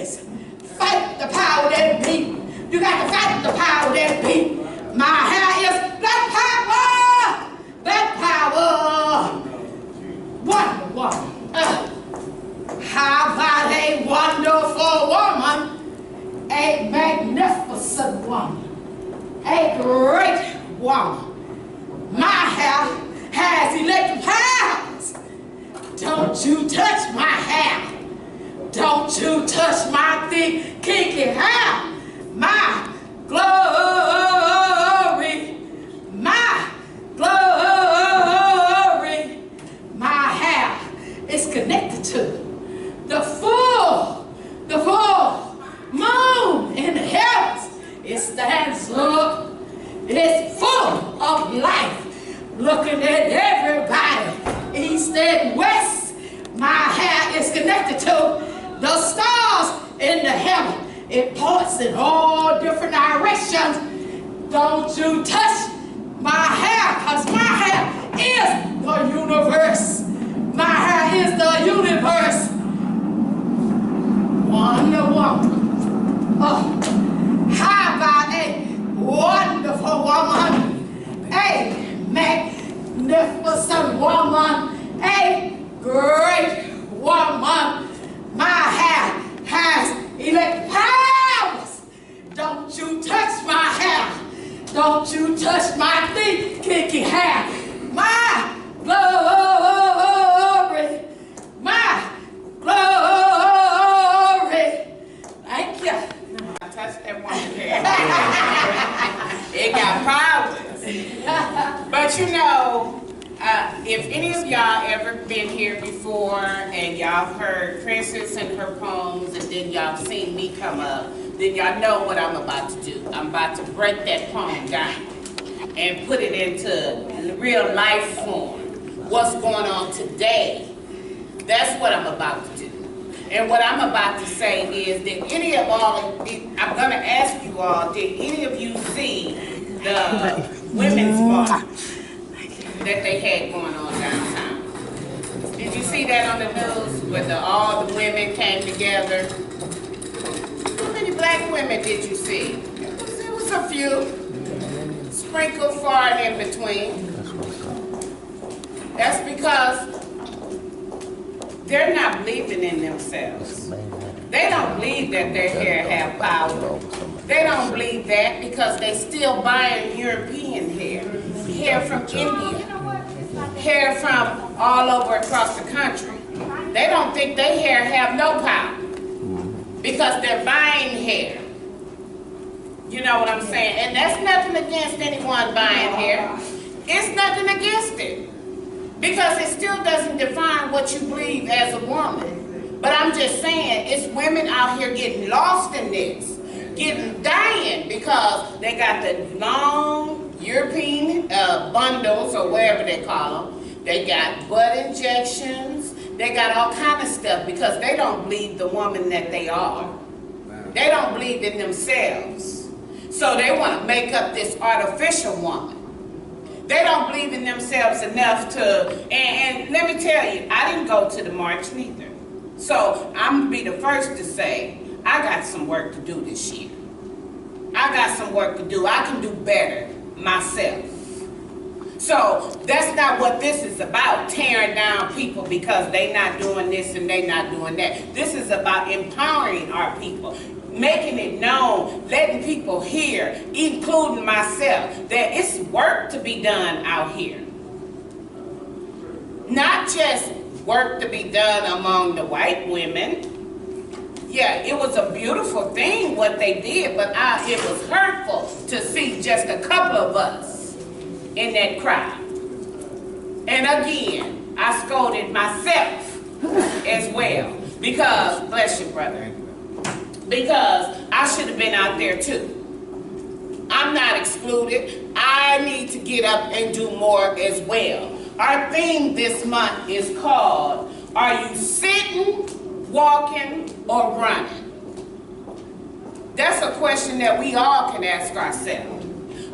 is fight the power that be. You got to fight the power that be. My hair is black power. Black power. Wonder Woman. How about a wonderful woman? A magnificent woman. A great woman. My hair has electric powers. Don't you touch my hair. Don't you touch my thick, kinky hair. My glory. My glory. My hair is connected to the full moon in the heavens. It stands up. It's full of life. Looking at everybody, east and west. My hair is connected to the stars in the heaven. It points in all different directions. Don't you touch my hair, because my hair is the universe. My hair is the universe. Wonder Woman. Oh, how about a wonderful woman? A magnificent woman. A great woman. My hair has electric powers. Don't you touch my hair. Don't you touch my thick, kinky hair. My glory. My glory. Thank you. I touched that woman's hair. It got powers. But you know, if any of y'all ever been here before and y'all heard Princess and her poems and then y'all seen me come up, then y'all know what I'm about to do. I'm about to break that poem down and put it into real life form. What's going on today? That's what I'm about to do. And what I'm about to say is that any of all, I'm going to ask you all, did any of you see the women's march that they had going on downtown? Did you see that on the news where all the women came together? How many black women did you see? There was a few, sprinkled far and in between. That's because they're not believing in themselves. They don't believe that their hair have power. They don't believe that because they still buying European hair. Hair from India. Hair from all over across the country. They don't think their hair have no power because they're buying hair. You know what I'm saying? And that's nothing against anyone buying hair. It's nothing against it. Because it still doesn't define what you believe as a woman. But I'm just saying, it's women out here getting lost in this, getting dying because they got the long European bundles or whatever they call them. They got butt injections. They got all kind of stuff because they don't believe the woman that they are. They don't believe in themselves. So they want to make up this artificial woman. They don't believe in themselves enough to, and let me tell you, I didn't go to the march neither. So I'm going to be the first to say, I got some work to do this year. I got some work to do. I can do better myself. So that's not what this is about, tearing down people because they not doing this and they not doing that. This is about empowering our people. Making it known, letting people hear, including myself, that it's work to be done out here. Not just work to be done among the white women. Yeah, it was a beautiful thing what they did, but it was hurtful to see just a couple of us in that crowd. And again, I scolded myself as well because, bless you, brother, because I should have been out there too. I'm not excluded. I need to get up and do more as well. Our theme this month is called, Are You Sitting, Walking, or Running? That's a question that we all can ask ourselves.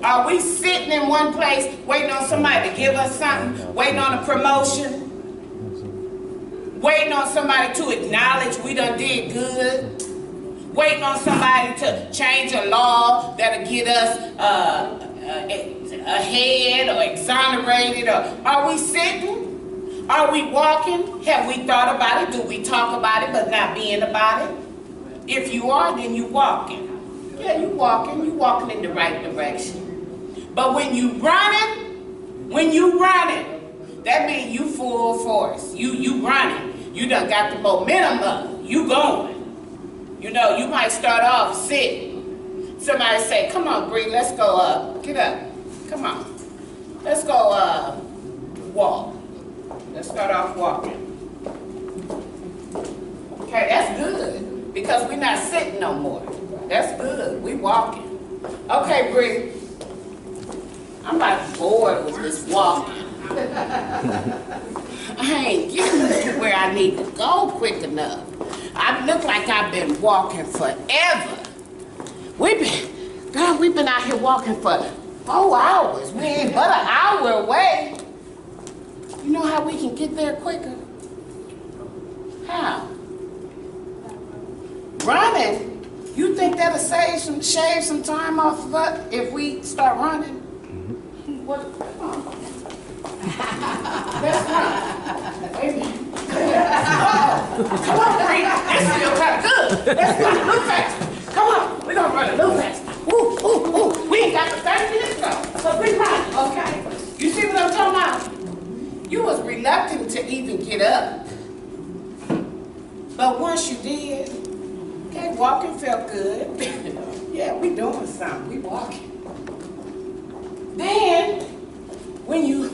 Are we sitting in one place waiting on somebody to give us something, waiting on a promotion, waiting on somebody to acknowledge we done did good? waiting on somebody to change a law that'll get us ahead or exonerated? Or are we sitting? Are we walking? Have we thought about it? Do we talk about it but not being about it? If you are, then you walking. Yeah, you walking in the right direction. But when you running, that means you full force. You running. You done got the momentum up. You going. You know, you might start off sitting. Somebody say, come on, Bree, let's go up. Get up. Come on. Let's go walk. Let's start off walking. Okay, that's good. Because we're not sitting no more. That's good. We walking. Okay, Bree. I'm like bored with this walking. I ain't getting to where I need to go quick enough. I look like I've been walking forever. We've been out here walking for 4 hours. We ain't but an hour away. You know how we can get there quicker? How? Running. You think that'll shave some time off of us if we start running? What? Come on. Let's run. Amen. Come on, Bree. This feels kind of good. Let's run a little fast. Come on. We're going to run a little fast. Ooh, ooh, ooh. We ain't got the 30 minutes though. So we run, okay? You see what I'm talking about? You was reluctant to even get up. But once you did, okay, walking felt good. Yeah, we doing something. We walking. Then, when you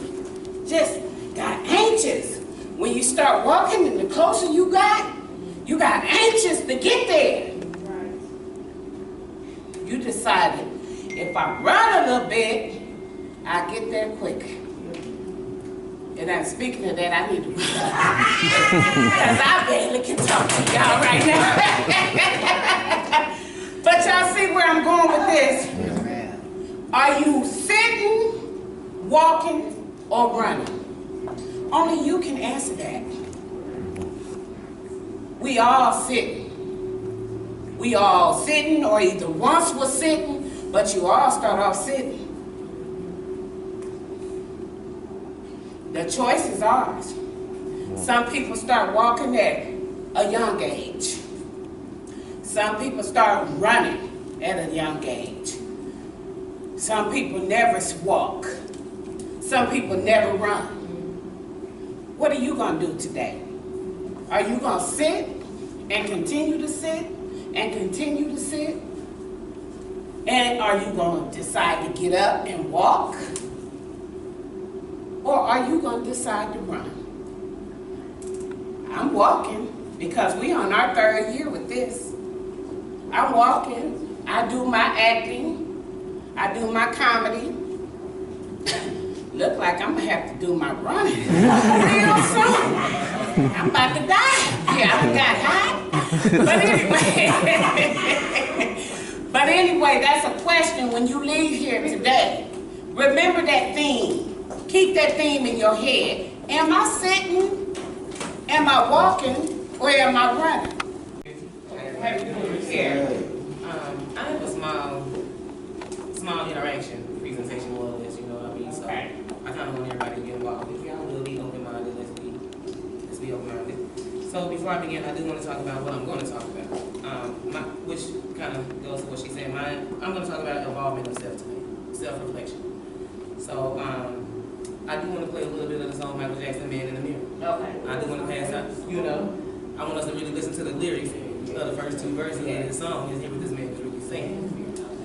just got anxious, when you start walking and the closer you got anxious to get there. Right. You decided, if I run a little bit, I'll get there quicker. And I'm speaking of that, I need to run. Because I barely can talk to y'all right now. But y'all see where I'm going with this? Are you sitting, walking, or running? Only you can answer that. We all sitting. We all sitting, or either once was sitting, but you all start off sitting. The choice is ours. Some people start walking at a young age. Some people start running at a young age. Some people never walk. Some people never run. What are you going to do today? Are you going to sit and continue to sit and continue to sit? And are you going to decide to get up and walk? Or are you going to decide to run? I'm walking because we on our 3rd year with this. I'm walking. I do my acting. I do my comedy. Look like I'm going to have to do my running real soon. I'm about to die. Yeah, I got hot. But anyway, that's a question when you leave here today. Remember that theme. Keep that theme in your head. Am I sitting? Am I walking? Or am I running? Here. I have a small interaction presentation more or less, you know what I mean? So I kind of want everybody to get involved. If y'all will be open-minded, let's be open-minded. So before I begin, I do want to talk about what I'm going to talk about, which kind of goes to what she said. I'm going to talk about involvement of self today, self-reflection. So I do want to play a little bit of the song Michael Jackson, Man in the Mirror. Okay. I do want to pass out, you know, I want us to really listen to the lyrics of the first 2 verses of the song and hear what this man is really saying.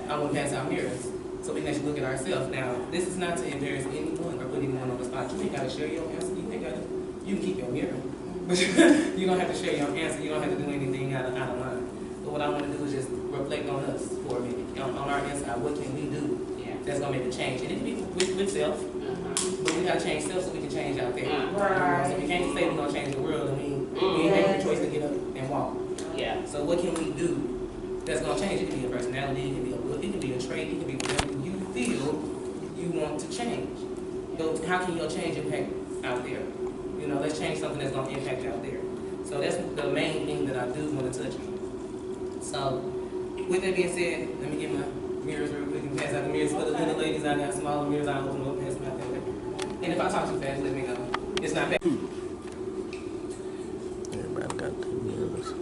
I want to pass out mirrors so we can actually look at ourselves. Now, this is not to embarrass anyone or put anyone on the spot. You ain't got to share your answer. You can keep your mirror. But you don't have to share your answer. You don't have to do anything out of line. But what I want to do is just reflect on us for a minute. On our inside, what can we do that's going to make a change? And it can be with self. But we got to change self so we can change out there. Right. So we can't say we're going to change the world. I mean, we ain't making a choice to get up and walk. Yeah. So what can we do that's going to change? It can be a personality, it can be a look, it can be a trait, it can be whatever you feel you want to change. So how can your change impact out there? You know, let's change something that's going to impact out there. So that's the main thing that I do want to touch on. So, with that being said, let me get my mirrors real quick and pass out the mirrors for the little ladies. I got smaller mirrors, I open them up, pass them out there. And if I talk too fast, let me know. It's not bad. Everybody got their mirrors.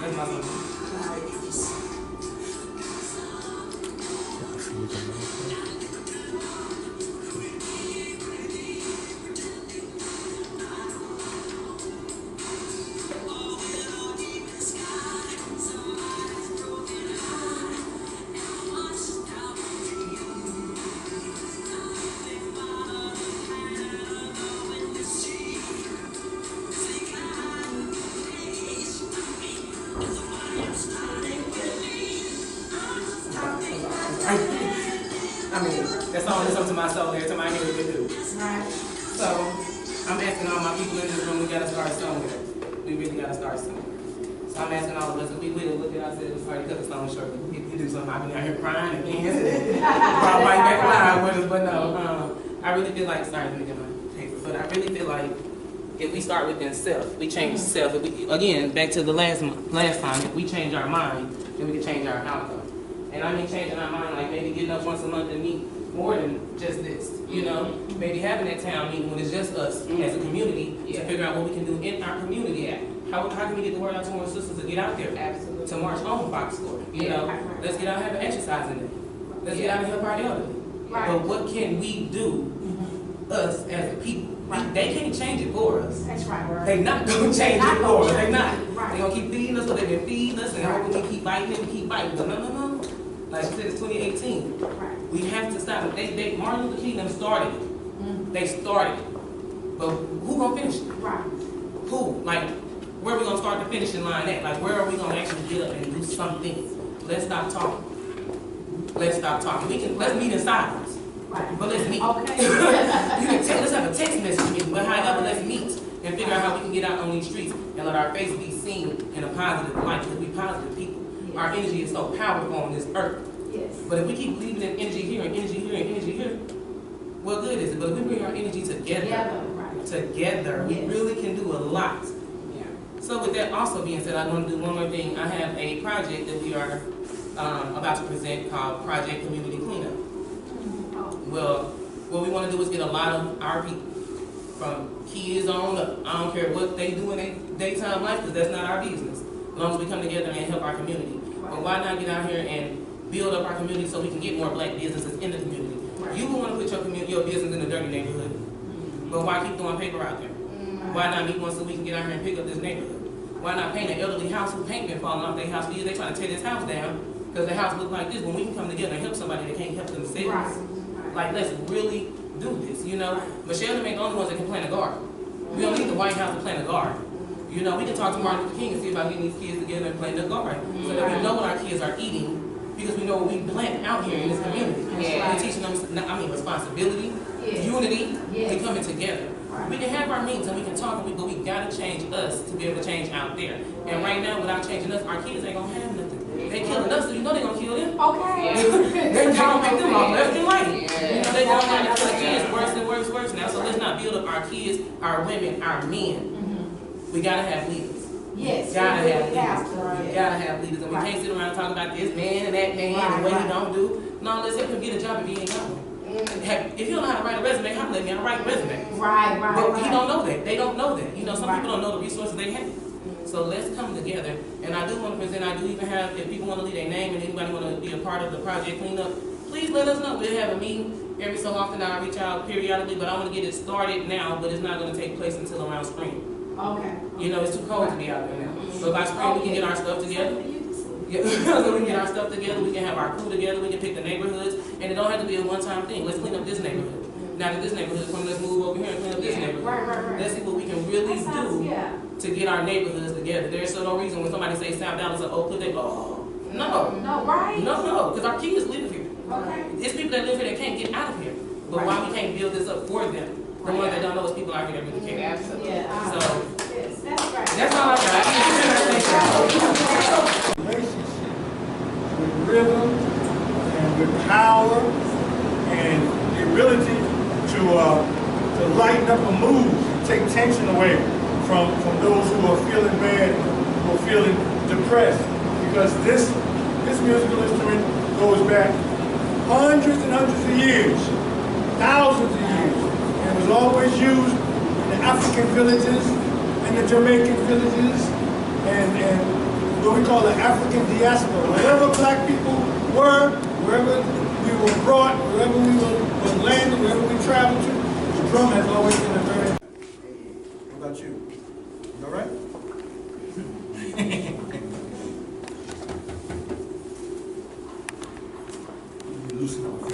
That's my son. I mean, that song is up to my soul every time I hear it, it do. Right. So, I'm asking all my people in this room, we gotta start somewhere. We really gotta start somewhere. So I'm asking all of us, if we will look at ourselves, sorry to cut the song short, but if you do something, I've been out here crying again. Probably might back live with us, but no, I really feel like, sorry, let me get my paper, but I really feel like if we start within self, we change self. If we, again, back to the last time, if we change our mind, then we can change our outcome. And I mean changing our mind, like maybe getting up once a month and meet more than just this, you know? Maybe having that town meeting when it's just us as a community to figure out what we can do in our community at. How can we get the word out to more sisters to get out there? Absolutely. To march on Fox Square, you know? Let's get out and have an exercise in it. Let's get out and help our elderly. Right. But what can we do, us as a people? They can't change it for us. That's right. They not gonna change it for us. They not. Right. They gonna keep feeding us, so they've been feeding us, and hoping we keep biting and keep biting. But no. Like she said, it's 2018. Right. We have to stop it. Martin Luther King them started it. They started it. But who gonna finish it? Right. Who? Like, where are we gonna start the finishing line at? Like, where are we gonna actually get up and do something? Let's stop talking. Let's stop talking. Let's meet in silence. Right. But let's meet. Okay. Let's have a text message meeting, but however, let's meet and figure out how we can get out on these streets and let our face be seen in a positive light, because we positive people. Yes. Our energy is so powerful on this earth. Yes. But if we keep leaving in energy here and energy here and energy here, what good is it? But if we bring our energy together, we really can do a lot. Yeah. So with that also being said, I want to do one more thing. I have a project that we are about to present called Project Community Cleanup. Well, what we want to do is get a lot of our people, from kids on up. I don't care what they do in their daytime life, because that's not our business. As long as we come together and help our community. But why not get out here and build up our community so we can get more black businesses in the community? You will want to put your business in a dirty neighborhood. But why keep throwing paper out there? Why not meet once so we can get out here and pick up this neighborhood? Why not paint an elderly house who paint been falling off their house for years? They trying to tear this house down because the house look like this, when we can come together and help somebody that can't help themselves. Right. Like, let's really do this, you know? Michelle and me the only ones that can plant a garden. We don't need the White House to plant a garden. You know, we can talk to Martin Luther King and see about getting these kids together and planting a garden. So that we know what our kids are eating, because we know what we plant out here in this community. Yeah. We're teaching them, responsibility, unity, and coming together. We can have our meetings and we can talk, but we gotta change us to be able to change out there. And right now, without changing us, our kids ain't gonna have nothing. They killing us, so you know they're gonna kill them. Okay. They're gonna make them all left and right. You know, they're gonna have to kill the kids worse now. So let's not build up our kids, our women, our men. We gotta have leaders. Yes. We gotta have leaders. Right. We gotta have leaders. And we can't sit around and talk about this man and that man and what he don't do. No, let's help him get a job if he ain't got one. If you don't know how to write a resume, how let me write a resume. Right. But he don't know that. They don't know that. You know, some people don't know the resources they have. So let's come together. And I do want to present, I do even have, if people want to leave their name and anybody want to be a part of the project cleanup, please let us know. We'll have a meeting Every so often I reach out periodically, but I want to get it started now, but it's not going to take place until around spring. Okay. You know, it's too cold to be out there now. So by spring, we can get our stuff together. Yeah, so we can get our stuff together, we can have our crew together, we can pick the neighborhoods, and it don't have to be a one-time thing. Let's clean up this neighborhood. Now that this neighborhood is coming, let's move over here and clean up this neighborhood. Right. Let's see what we can really do to get our neighborhoods together. There's no reason when somebody says South Dallas or Oakland, they go, no, Right? no, because our kids live here. Okay. It's people that live here that can't get out of here. But why we can't build this up for them? The ones that don't know is people out here that really care. Absolutely. Yeah. So That's right. that's all I got. Relationship with rhythm and with power and the ability to lighten up a mood, take tension away from those who are feeling bad, who are feeling depressed. Because this musical instrument goes back hundreds and hundreds of years, thousands of years, and it was always used in the African villages and the Jamaican villages and what we call the African diaspora. Wherever black people were, wherever we were brought, wherever we were landed, wherever we traveled to, the drum has always been a very... What about you? You all right? Loosen up.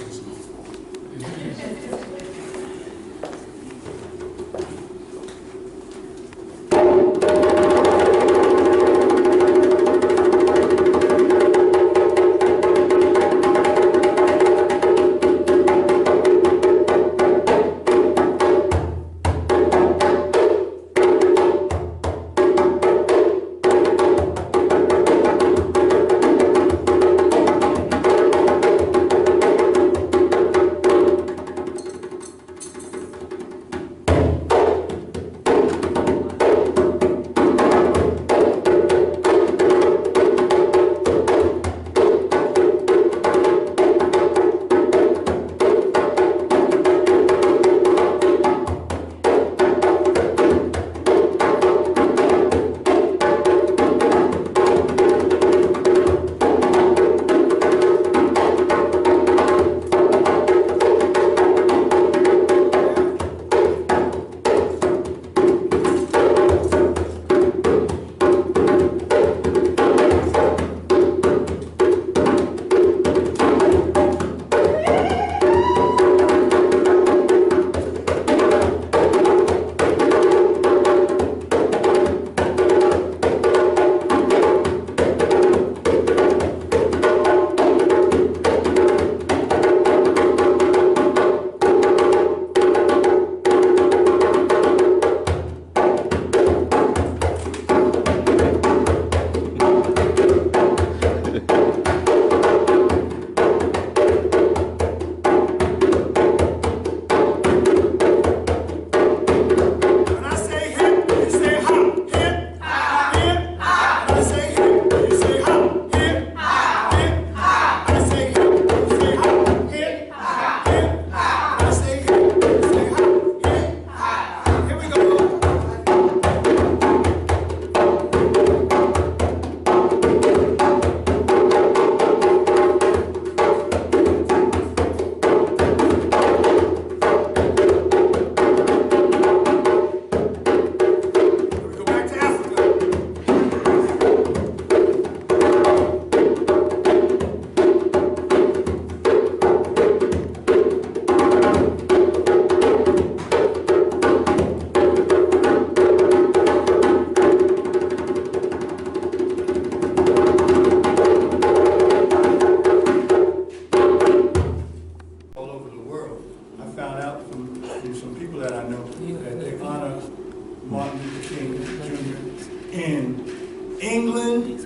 in England,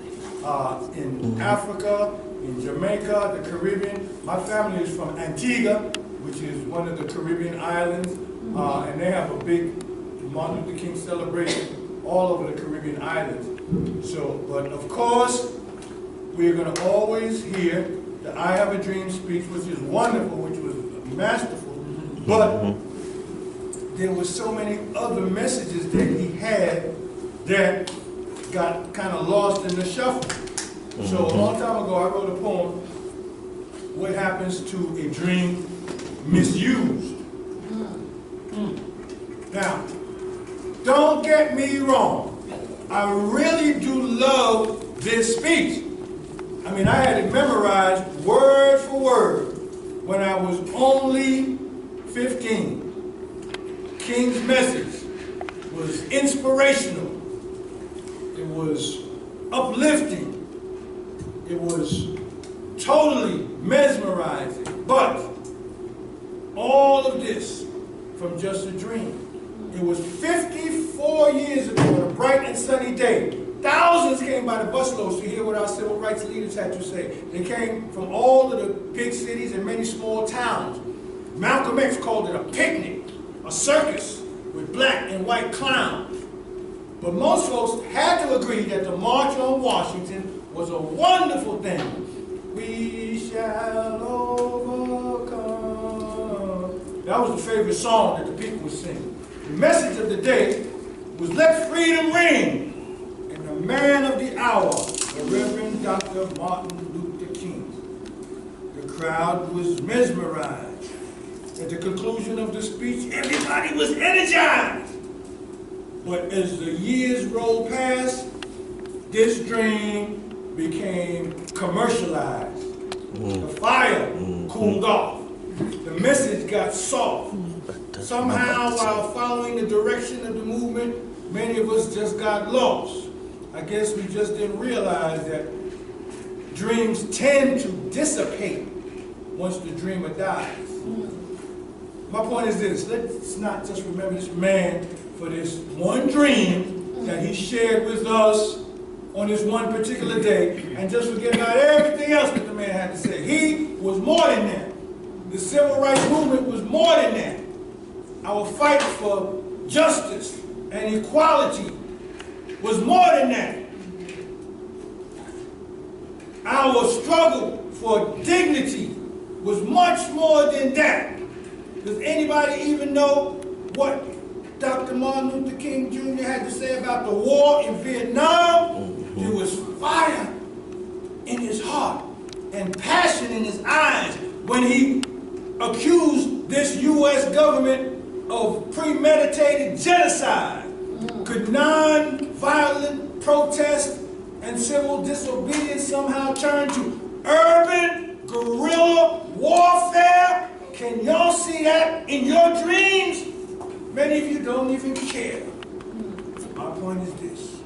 in Africa, in Jamaica, the Caribbean. My family is from Antigua, which is one of the Caribbean islands, and they have a big Martin Luther King celebration all over the Caribbean islands. So, but of course, we're going to always hear the I Have a Dream speech, which is wonderful, which was masterful, but there were so many other messages that he had that got kind of lost in the shuffle. So a long time ago, I wrote a poem, What Happens to a Dream misused. Now, don't get me wrong. I really do love this speech. I mean, I had it memorized word for word when I was only 15. King's message was inspirational. It was uplifting. It was totally mesmerizing. But all of this from just a dream. It was 54 years ago on a bright and sunny day. Thousands came by the busloads to hear what our civil rights leaders had to say. They came from all of the big cities and many small towns. Malcolm X called it a picnic, a circus with black and white clowns. But most folks had to agree that the March on Washington was a wonderful thing. We shall overcome. That was the favorite song that the people would sing. The message of the day was let freedom ring. And the man of the hour, the Reverend Dr. Martin Luther King. The crowd was mesmerized. At the conclusion of the speech, everybody was energized. But as the years rolled past, this dream became commercialized. The fire cooled off. The message got soft. Somehow, while following the direction of the movement, many of us just got lost. I guess we just didn't realize that dreams tend to dissipate once the dreamer dies. My point is this: let's not just remember this man for this one dream that he shared with us on this one particular day and just forget about everything else that the man had to say. He was more than that. The civil rights movement was more than that. Our fight for justice and equality was more than that. Our struggle for dignity was much more than that. Does anybody even know what Dr. Martin Luther King Jr. had to say about the war in Vietnam? There was fire in his heart and passion in his eyes when he accused this U.S. government of premeditated genocide. Could non-violent protest and civil disobedience somehow turn to urban guerrilla warfare? Can y'all see that in your dreams? Many of you don't even care. My point is this: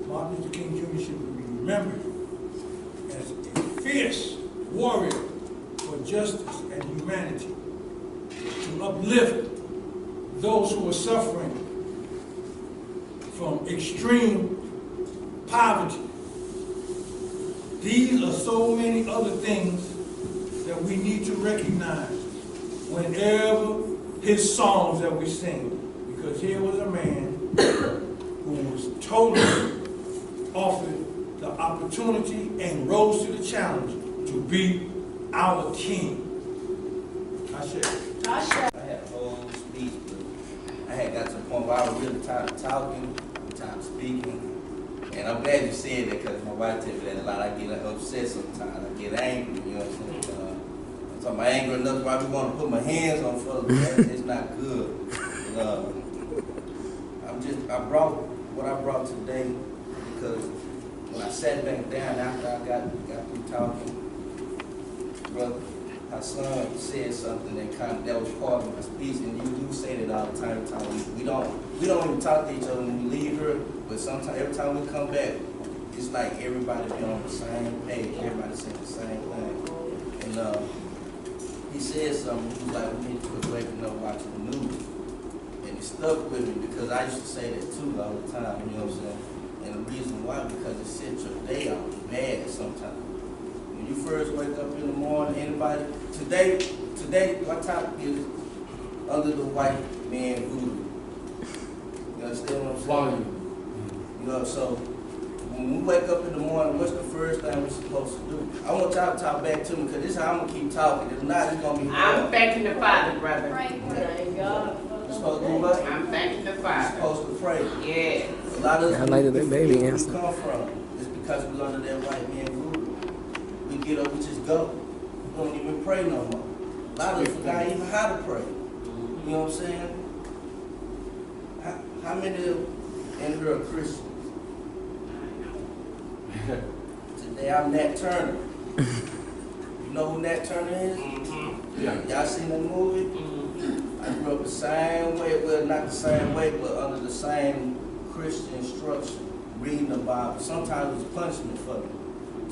Martin Luther King Jr. should be remembered as a fierce warrior for justice and humanity, to uplift those who are suffering from extreme poverty. These are so many other things that we need to recognize whenever his songs that we sing. Because here was a man who was totally offered the opportunity and rose to the challenge to be our king. I had a whole speech, but I had got to the point where I was really tired of talking, tired of speaking. And I'm glad you said that, because my wife tells me that a lot. I get upset sometimes. I get angry, you know what I'm saying? So I'm angry enough where I want to put my hands on folks. It's not good. I brought what I brought today because when I sat back down after I got through talking, brother, my son said something that was part of my speech, and you say that all the time. We don't even talk to each other when we leave here, but sometimes every time we come back, it's like everybody be on the same page. Everybody saying the same thing. And he said something. He was like, "We need to quit waking up watching the news." And it stuck with me because I used to say that too all the time. You know what I'm saying? And the reason why, because it sets your day off bad sometimes. When you first wake up in the morning, anybody, today, my topic is under the white man voodoo. You understand what I'm saying? You know, so when we wake up in the morning, what's the first thing we're supposed to do? I want y'all to talk back to me, because this is how I'm going to keep talking. If not, it's going to be hard. I'm thanking the Father, brother. You're supposed to do what? I'm thanking the You're Father. supposed to pray. Yeah. A lot of us, I like that baby where answer. we come from, it's because we're under that white man voodoo. We get up, we just go. We don't even pray no more. A lot of us forgot even how to pray. You know what I'm saying? How many in here are Christians? Today I'm Nat Turner. You know who Nat Turner is? Yeah. Y'all seen that movie? I grew up the same way, well not the same way, but under the same Christian instruction, reading the Bible. Sometimes it was punishment for me.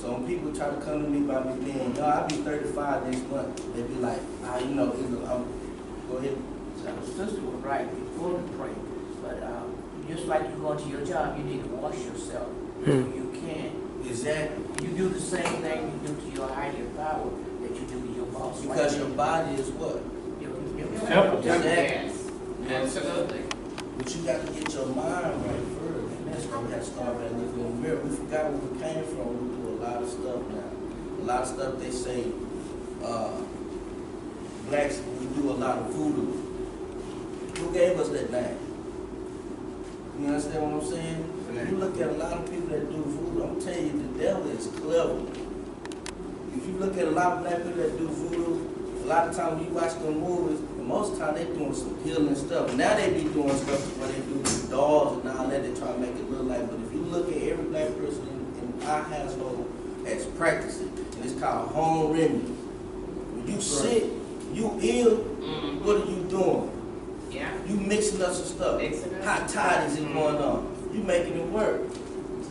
So when people try to come to me by me being, I'll be 35 next month, they be like, go ahead. So the sister was right before we pray, but just like you go to your job, you need to wash yourself. You can't. Exactly. You do the same thing you do to your higher power that you do to your boss. Because your body is what? Yes. Absolutely. But you got to get your mind right first. And that's why we have to start by looking in the mirror. We forgot where we came from. We do a lot of stuff now. A lot of stuff they say, blacks, we do a lot of voodoo. Who gave us that name? You understand what I'm saying? If you look at a lot of people that do voodoo, I'm telling you, the devil is clever. If you look at a lot of black people that do voodoo, a lot of times when you watch them movies, most of the time they doing some healing stuff. Now they be doing stuff where they do the dolls and all that, they try to make it look like, but if you look at every black person in our household that's practicing, and it's called home remedy. When you sick, you ill, what are you doing? Yeah. You mixing up some stuff. How tight is it going on? You making it work.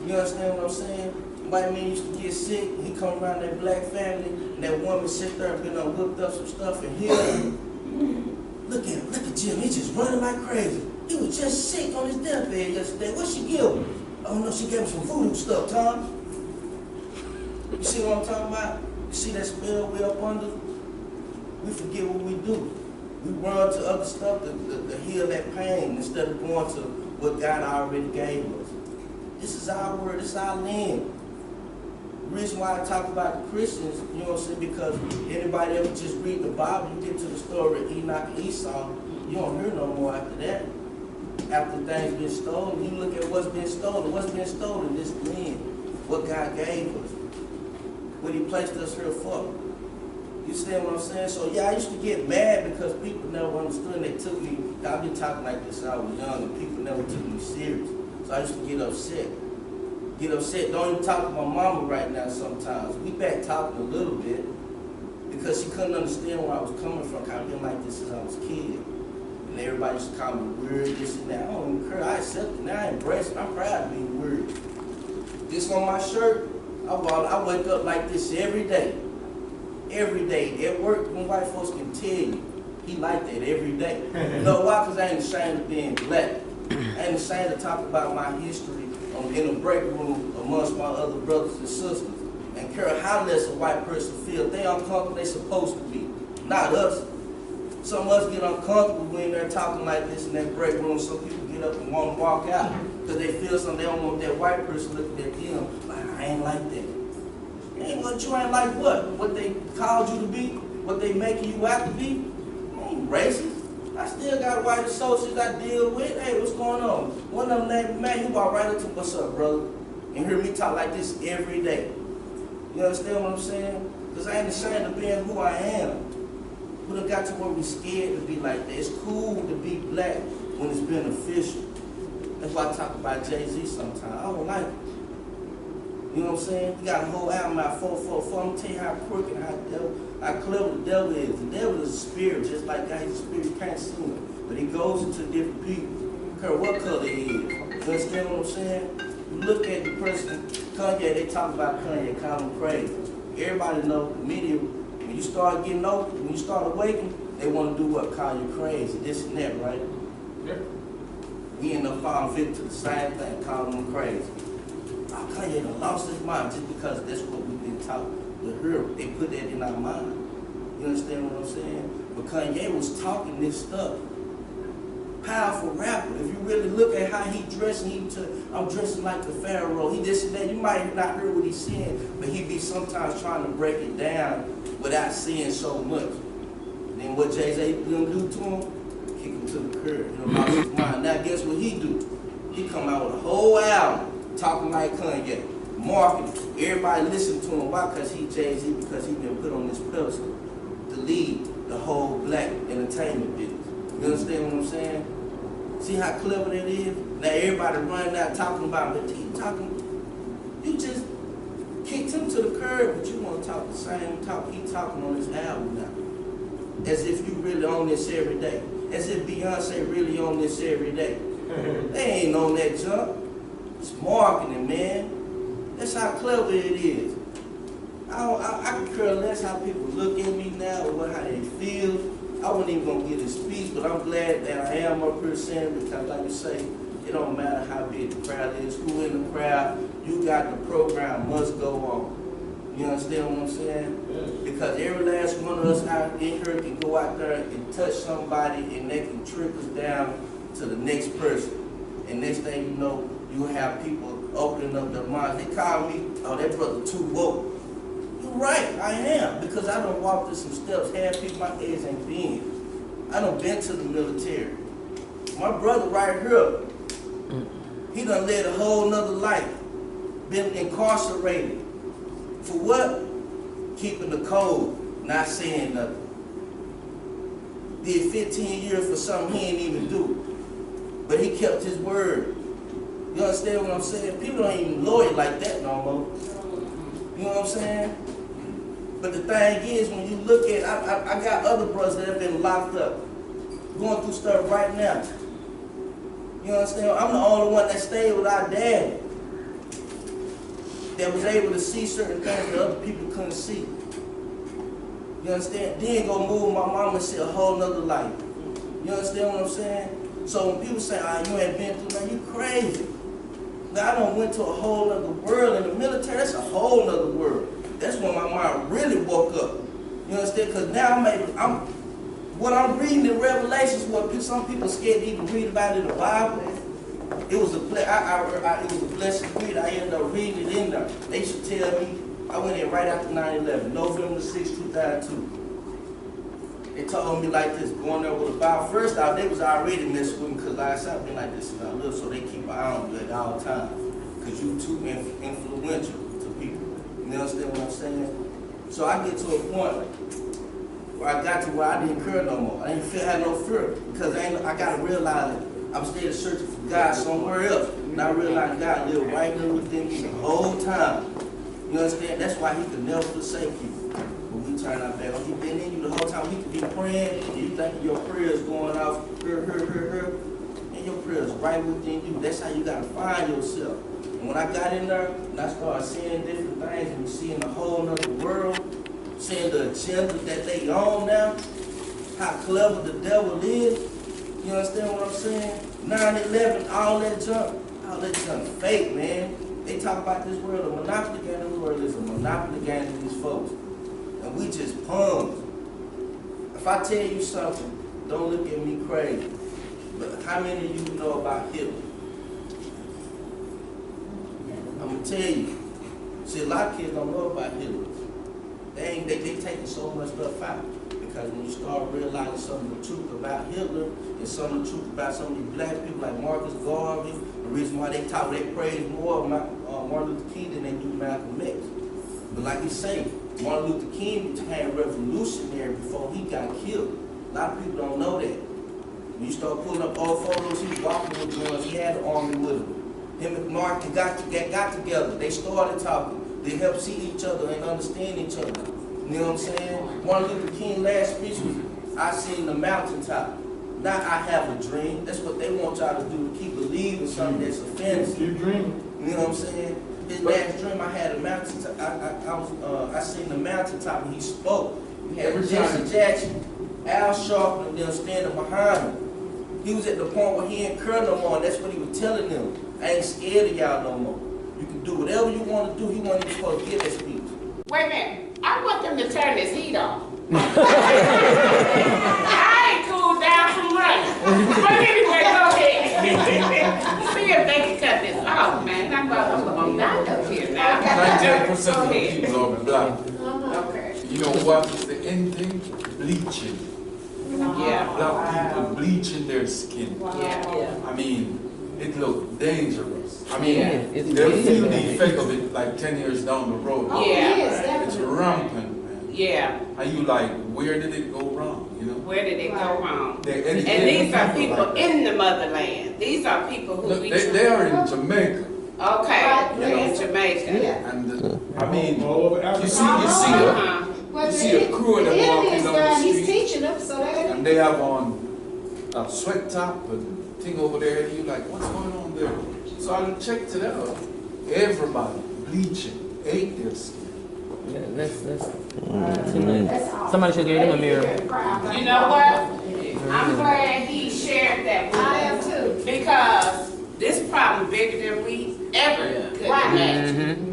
You understand what I'm saying? White man used to get sick, he come around that black family, and that woman sit there and been whipped up some stuff and healed him. Look at him, look at Jim, he's just running like crazy. He was just sick on his deathbed yesterday. What she give him? Oh no, she gave him some voodoo stuff, Tom. You see what I'm talking about? You see that spell we up under? We forget what we do. We run to other stuff to heal that pain instead of going to what God already gave us. This is our word, this is our land. The reason why I talk about the Christians, you know what I'm saying, because anybody ever just read the Bible, you get to the story of Enoch and Esau, you don't hear no more after that. After things been stolen, you look at what's been stolen. What's been stolen? This land, what God gave us, what he placed us here for. You understand what I'm saying? So yeah, I used to get mad because people never understood and they took me, I've been talking like this since I was young and people never took me serious. So I used to get upset. Don't even talk to my mama right now sometimes. We back talking a little bit because she couldn't understand where I was coming from. I've been like this since I was a kid. And everybody used to call me weird, this and that. I don't even care. I accept it now. I embrace it. I'm proud of being weird. This on my shirt, I wake up like this every day. Every day. At work, when white folks can tell you, he like that every day. You know why? Because I ain't ashamed of being black. I ain't ashamed to talk about my history in the break room amongst my other brothers and sisters. And care how less a white person feels. They uncomfortable, they supposed to be. Not us. Some of us get uncomfortable when they're talking like this in that break room. Some people get up and want to walk out because they feel something. They don't want that white person looking at them like, I ain't like that. Ain't what you ain't like what? What they called you to be? What they making you out to be? I ain't racist. I still got white associates I deal with. Hey, what's going on? One of them named man, he walked right up to me, what's up, brother? And hear me talk like this every day. You understand what I'm saying? Because I ain't ashamed of being who I am. We done got to where we scared to be like that. It's cool to be black when it's beneficial. That's why I talk about Jay-Z sometimes. I don't like it. You know what I'm saying? He got a whole album out, 444. I'm gonna tell you how crooked, how clever the devil is. The devil is a spirit, just like God is a spirit. You can't see him. But he goes into different people. I don't care what color he is. You understand what I'm saying? You look at the person, Kanye, they talk about Kanye, call him crazy. Everybody know, the media, when you start getting open, when you start awakening, they want to do what? Call you crazy, this and that, right? Yeah. We end up falling victim to the same thing, calling them crazy. Oh, Kanye done lost his mind just because that's what we've been taught to hear. They put that in our mind. You understand what I'm saying? But Kanye was talking this stuff. Powerful rapper. If you really look at how he dressed, I'm dressing like the Pharaoh. He this and that. You might not hear what he's saying, but he be sometimes trying to break it down without saying so much. Then what Jay-Z gonna do to him? Kick him to the curb. He lost his mind. Now guess what he do? He come out with a whole album talking like Kanye. Marketing. Everybody listen to him. Why? Because he Jay-Z, because he been put on this pedestal to lead. the whole black entertainment business. You understand what I'm saying? See how clever that is? Now everybody running out talking about it. You just kicked him to the curb, but you want to talk the same talk he talking on his album now. As if you really on this every day. As if Beyonce really on this every day. They ain't on that junk. It's marketing, man. That's how clever it is. I could care less how people look at me now or how they feel. I wasn't even gonna get a speech, but I'm glad that I am up here saying it because, like you say, it don't matter how big the crowd is, who in the crowd, you got the program must go on. You understand what I'm saying? Yeah. Because every last one of us out in here can go out there and touch somebody and they can trickle down to the next person. And next thing you know, you have people opening up their minds. They call me, oh, that brother too woke. You're right, I am, because I done walked through some steps. Half people my age ain't been. I done been to the military. My brother right here, he done led a whole nother life. Been incarcerated. For what? Keeping the code, not saying nothing. Did 15 years for something he ain't even do. But he kept his word. You understand what I'm saying? People don't even lawyer like that no more. You know what I'm saying? But the thing is, when you look at, I got other brothers that have been locked up, going through stuff right now. You understand? I'm the only one that stayed with our dad, that was able to see certain things that other people couldn't see. You understand? Then go move my mama and see a whole nother life. You understand what I'm saying? So when people say, you ain't been through that, you crazy. Now, I done went to a whole other world. In the military, that's a whole other world. That's when my mind really woke up. You understand? Because now what I'm reading in Revelations, what some people scared to even read about in the Bible, it was a blessed read. I ended up reading it in there. They used to tell me, I went in right after 9/11, November 6, 2002. They told me like this, going there with a Bible. First off, they was already messing with me because like I said, I've been like this since I little, so they keep an eye on you at all times. Because you too influential to people. You understand what I'm saying? So I get to a point where I got to where I didn't care no more. I didn't have no fear. Because I got to realize that I'm still searching for God somewhere else. And I realized God lived right there within me the whole time. You understand? That's why he could never forsake you. When we turn our back on, he been in you the whole time. He could be praying, and you think your prayers going off, and your prayers right within you. That's how you got to find yourself. And when I got in there, and I started seeing different things, and seeing the whole other world, seeing the agenda that they own now, how clever the devil is. You understand what I'm saying? 9/11, all that junk fake, man. They talk about this world, a monopoly game. This world is a monopoly game to these folks. And we just pums. If I tell you something, don't look at me crazy. But how many of you know about Hitler? I'm going to tell you. See, a lot of kids don't know about Hitler. They taking so much stuff out. Because when you start realizing some of the truth about Hitler and some of the truth about some of these black people like Marcus Garvey, the reason why they praise more Martin Luther King than they do Malcolm X. But like you say, Martin Luther King became revolutionary before he got killed. A lot of people don't know that. When you start pulling up old photos, he was walking with guns, he had an army with him. Him and Martin got together, they started talking, they helped see each other and understand each other. You know what I'm saying? Martin Luther King's last speech was, I seen the mountaintop. Not I have a dream. That's what they want y'all to do, to keep believing something that's offensive. Keep dreaming. You know what I'm saying? His last dream, I had a mountaintop. I seen the mountaintop and he spoke. He had Jesse Jackson, Al Sharpton, and them standing behind him. He was at the point where he ain't care no more, and that's what he was telling them. I ain't scared of y'all no more. You can do whatever you want to do. He wasn't even supposed to give that speech. Wait a minute. I want them to turn this heat on. I ain't cooled down from running. But anyway, go ahead. See if they can cut this off, man. I'm going to be out of here now. 90% of the people are black. Okay. You know what is the end thing? Bleaching. Yeah. Black people bleaching their skin. Yeah. I mean, it looks dangerous. I mean, they'll feel the effect of it like 10 years down the road. Yeah. It's rampant, man. Yeah. And you like, where did it go wrong? you know? Where did it go wrong? They And these are people like that. in the motherland. These are people who Look, we they are in Jamaica. Okay, they're in Jamaica. And I mean, All over Africa. you see a, Uh-huh. you see a crew of them walking down the He's street, teaching them, so they and they have on a sweat top and thing over there, and you like, what's going on there? So I checked it out. Everybody bleaching, ate their skin. Yeah, that's somebody should give him a mirror. You know what? I'm glad he shared that with I us. am too. Because this problem bigger than we ever could imagine.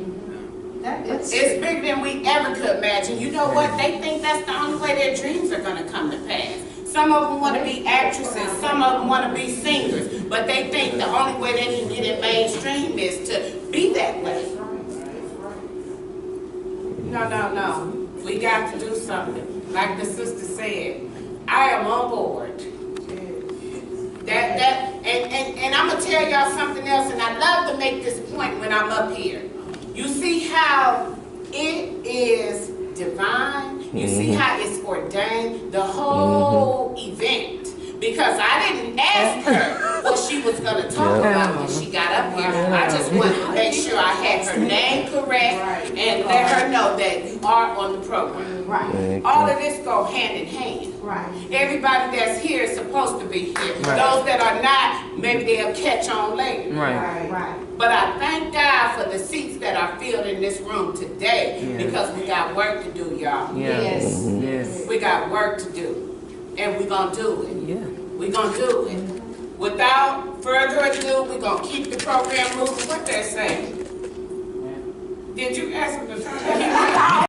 It's bigger than we ever could imagine. You know what? They think that's the only way their dreams are going to come to pass. Some of them want to be actresses, some of them want to be singers, but they think the only way they can get in mainstream is to be that way. No. We got to do something. Like the sister said, I am on board. And I'm gonna tell y'all something else, and I love to make this point when I'm up here. You see how it is divine? You see how it's ordained? The whole event. Because I didn't ask her what she was gonna talk about when she got up here. I just wanted to make sure I had her name correct and let her know that you are on the program. Right. All of this go hand in hand. Right. Everybody that's here is supposed to be here. Those that are not, maybe they'll catch on later. Right. But I thank God for the seats that are filled in this room today because we got work to do, y'all. Yes. We got work to do. And we're going to do it. Yeah. We're going to do it. Without further ado, we're going to keep the program moving. What they say? Did you ask them to turn that?